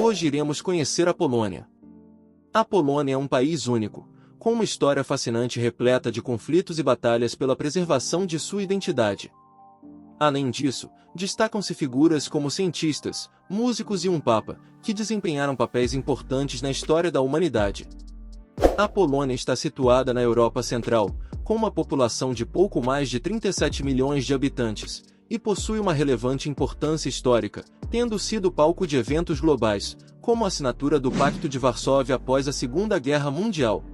hoje iremos conhecer a Polônia. A Polônia é um país único, com uma história fascinante repleta de conflitos e batalhas pela preservação de sua identidade. Além disso, destacam-se figuras como cientistas, músicos e um papa, que desempenharam papéis importantes na história da humanidade. A Polônia está situada na Europa Central, com uma população de pouco mais de 37 milhões de habitantes, e possui uma relevante importância histórica, tendo sido palco de eventos globais, como a assinatura do Pacto de Varsóvia após a Segunda Guerra Mundial.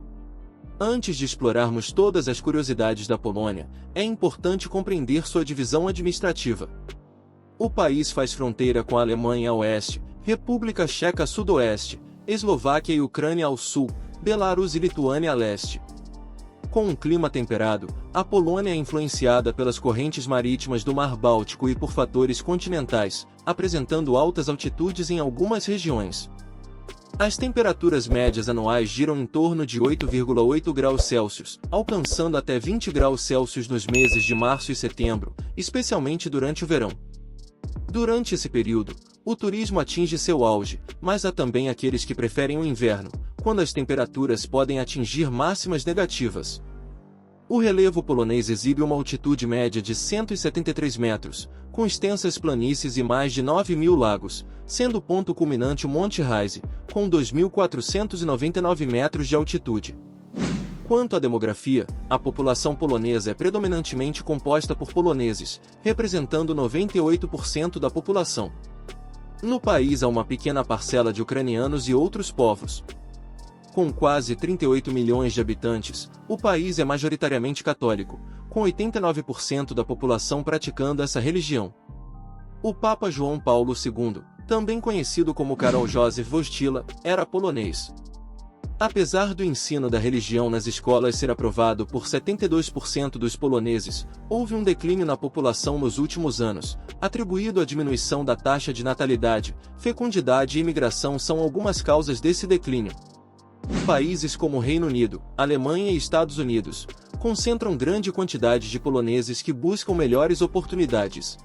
Antes de explorarmos todas as curiosidades da Polônia, é importante compreender sua divisão administrativa. O país faz fronteira com a Alemanha a oeste, República Tcheca a sudoeste, Eslováquia e Ucrânia ao sul, Belarus e Lituânia a leste. Com um clima temperado, a Polônia é influenciada pelas correntes marítimas do Mar Báltico e por fatores continentais, apresentando altas altitudes em algumas regiões. As temperaturas médias anuais giram em torno de 8,8 graus Celsius, alcançando até 20 graus Celsius nos meses de março e setembro, especialmente durante o verão. Durante esse período, o turismo atinge seu auge, mas há também aqueles que preferem o inverno, quando as temperaturas podem atingir máximas negativas. O relevo polonês exibe uma altitude média de 173 metros, com extensas planícies e mais de 9.000 lagos, sendo o ponto culminante o Monte Heise, com 2.499 metros de altitude. Quanto à demografia, a população polonesa é predominantemente composta por poloneses, representando 98% da população. No país há uma pequena parcela de ucranianos e outros povos. Com quase 38 milhões de habitantes, o país é majoritariamente católico, com 89% da população praticando essa religião. O Papa João Paulo II, também conhecido como Karol Józef Wojtyła, era polonês. Apesar do ensino da religião nas escolas ser aprovado por 72% dos poloneses, houve um declínio na população nos últimos anos, atribuído à diminuição da taxa de natalidade, fecundidade e imigração são algumas causas desse declínio. Países como Reino Unido, Alemanha e Estados Unidos concentram grande quantidade de poloneses que buscam melhores oportunidades.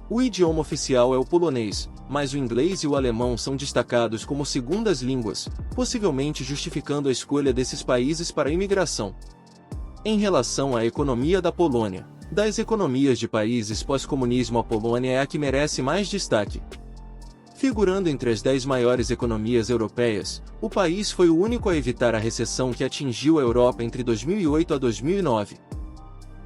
O idioma oficial é o polonês, mas o inglês e o alemão são destacados como segundas línguas, possivelmente justificando a escolha desses países para a imigração. Em relação à economia da Polônia, das economias de países pós-comunismo, a Polônia é a que merece mais destaque. Figurando entre as 10 maiores economias europeias, o país foi o único a evitar a recessão que atingiu a Europa entre 2008 a 2009.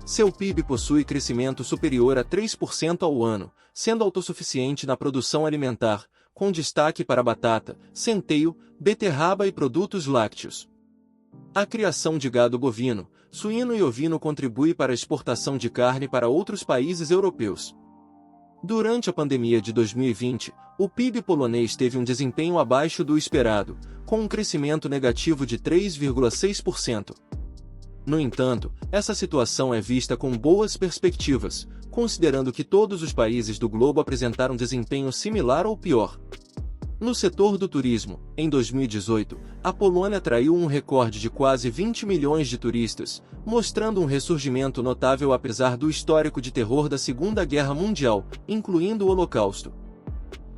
Seu PIB possui crescimento superior a 3% ao ano, sendo autossuficiente na produção alimentar, com destaque para batata, centeio, beterraba e produtos lácteos. A criação de gado bovino, suíno e ovino contribui para a exportação de carne para outros países europeus. Durante a pandemia de 2020, o PIB polonês teve um desempenho abaixo do esperado, com um crescimento negativo de 3,6%. No entanto, essa situação é vista com boas perspectivas, considerando que todos os países do globo apresentaram desempenho similar ou pior. No setor do turismo, em 2018, a Polônia atraiu um recorde de quase 20 milhões de turistas, mostrando um ressurgimento notável apesar do histórico de terror da Segunda Guerra Mundial, incluindo o Holocausto.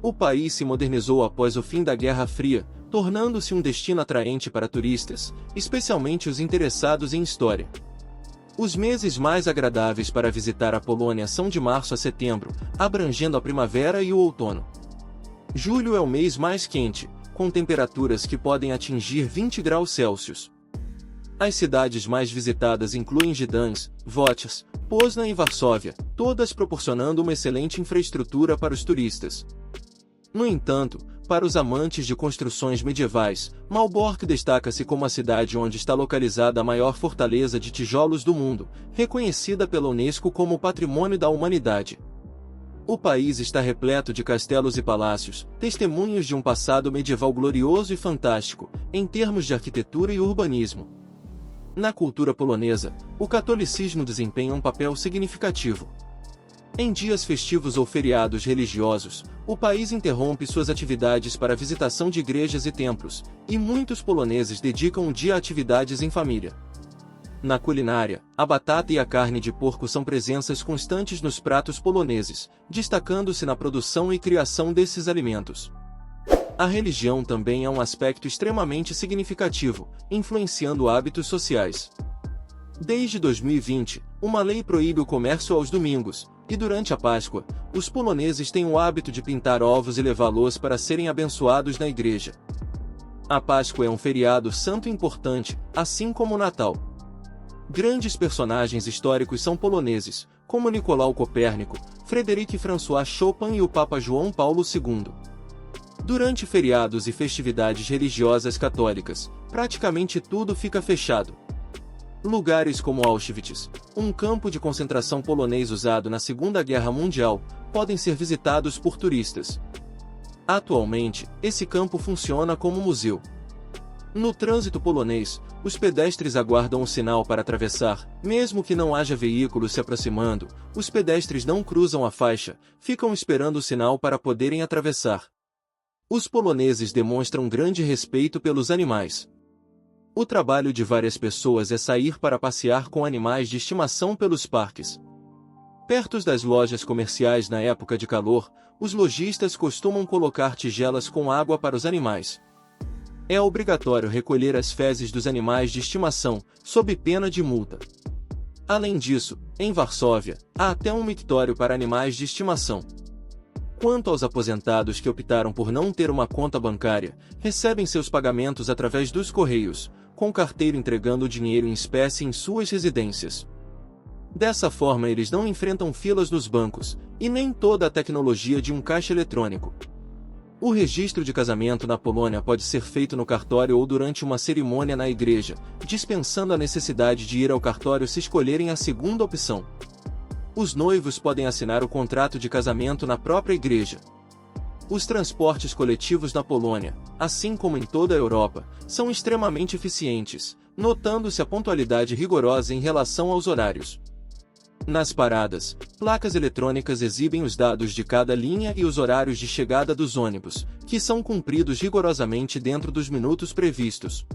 O país se modernizou após o fim da Guerra Fria, tornando-se um destino atraente para turistas, especialmente os interessados em história. Os meses mais agradáveis para visitar a Polônia são de março a setembro, abrangendo a primavera e o outono. Julho é o mês mais quente, com temperaturas que podem atingir 20 graus Celsius. As cidades mais visitadas incluem Gdańsk, Wrocław, Poznań e Varsóvia, todas proporcionando uma excelente infraestrutura para os turistas. No entanto, para os amantes de construções medievais, Malbork destaca-se como a cidade onde está localizada a maior fortaleza de tijolos do mundo, reconhecida pela Unesco como Patrimônio da Humanidade. O país está repleto de castelos e palácios, testemunhos de um passado medieval glorioso e fantástico, em termos de arquitetura e urbanismo. Na cultura polonesa, o catolicismo desempenha um papel significativo. Em dias festivos ou feriados religiosos, o país interrompe suas atividades para a visitação de igrejas e templos, e muitos poloneses dedicam o dia a atividades em família. Na culinária, a batata e a carne de porco são presenças constantes nos pratos poloneses, destacando-se na produção e criação desses alimentos. A religião também é um aspecto extremamente significativo, influenciando hábitos sociais. Desde 2020, uma lei proíbe o comércio aos domingos, e durante a Páscoa, os poloneses têm o hábito de pintar ovos e levá-los para serem abençoados na igreja. A Páscoa é um feriado santo importante, assim como o Natal. Grandes personagens históricos são poloneses, como Nicolau Copérnico, Frederic François Chopin e o Papa João Paulo II. Durante feriados e festividades religiosas católicas, praticamente tudo fica fechado. Lugares como Auschwitz, um campo de concentração polonês usado na Segunda Guerra Mundial, podem ser visitados por turistas. Atualmente, esse campo funciona como museu. No trânsito polonês, os pedestres aguardam o sinal para atravessar, mesmo que não haja veículos se aproximando, os pedestres não cruzam a faixa, ficam esperando o sinal para poderem atravessar. Os poloneses demonstram grande respeito pelos animais. O trabalho de várias pessoas é sair para passear com animais de estimação pelos parques. Perto das lojas comerciais na época de calor, os lojistas costumam colocar tigelas com água para os animais. É obrigatório recolher as fezes dos animais de estimação, sob pena de multa. Além disso, em Varsóvia, há até um mictório para animais de estimação. Quanto aos aposentados que optaram por não ter uma conta bancária, recebem seus pagamentos através dos correios, com o carteiro entregando o dinheiro em espécie em suas residências. Dessa forma eles não enfrentam filas nos bancos, e nem toda a tecnologia de um caixa eletrônico. O registro de casamento na Polônia pode ser feito no cartório ou durante uma cerimônia na igreja, dispensando a necessidade de ir ao cartório se escolherem a segunda opção. Os noivos podem assinar o contrato de casamento na própria igreja. Os transportes coletivos na Polônia, assim como em toda a Europa, são extremamente eficientes, notando-se a pontualidade rigorosa em relação aos horários. Nas paradas, placas eletrônicas exibem os dados de cada linha e os horários de chegada dos ônibus, que são cumpridos rigorosamente dentro dos minutos previstos.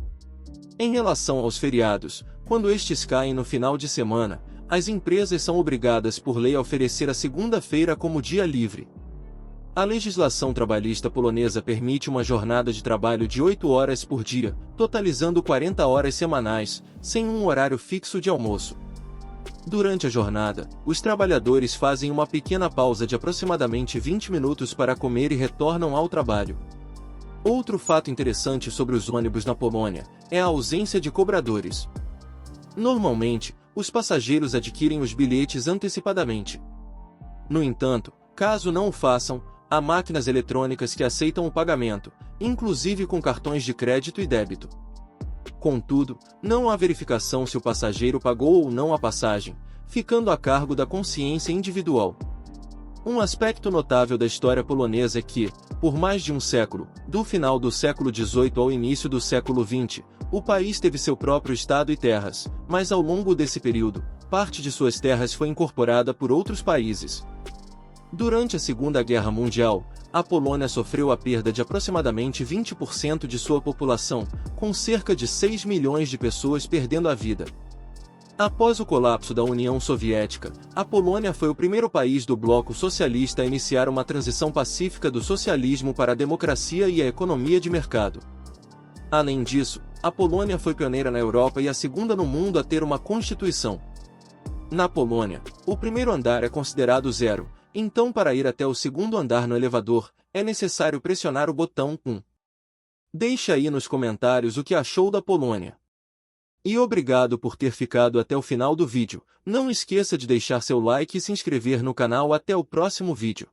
Em relação aos feriados, quando estes caem no final de semana, as empresas são obrigadas por lei a oferecer a segunda-feira como dia livre. A legislação trabalhista polonesa permite uma jornada de trabalho de 8 horas por dia, totalizando 40 horas semanais, sem um horário fixo de almoço. Durante a jornada, os trabalhadores fazem uma pequena pausa de aproximadamente 20 minutos para comer e retornam ao trabalho. Outro fato interessante sobre os ônibus na Polônia é a ausência de cobradores. Normalmente, os passageiros adquirem os bilhetes antecipadamente. No entanto, caso não o façam, há máquinas eletrônicas que aceitam o pagamento, inclusive com cartões de crédito e débito. Contudo, não há verificação se o passageiro pagou ou não a passagem, ficando a cargo da consciência individual. Um aspecto notável da história polonesa é que, por mais de um século, do final do século XVIII ao início do século XX, o país teve seu próprio estado e terras, mas ao longo desse período, parte de suas terras foi incorporada por outros países. Durante a Segunda Guerra Mundial, a Polônia sofreu a perda de aproximadamente 20% de sua população, com cerca de 6 milhões de pessoas perdendo a vida. Após o colapso da União Soviética, a Polônia foi o primeiro país do bloco socialista a iniciar uma transição pacífica do socialismo para a democracia e a economia de mercado. Além disso, a Polônia foi pioneira na Europa e a segunda no mundo a ter uma constituição. Na Polônia, o primeiro andar é considerado zero, então para ir até o segundo andar no elevador, é necessário pressionar o botão 1. Deixe aí nos comentários o que achou da Polônia. E obrigado por ter ficado até o final do vídeo. Não esqueça de deixar seu like e se inscrever no canal. Até o próximo vídeo.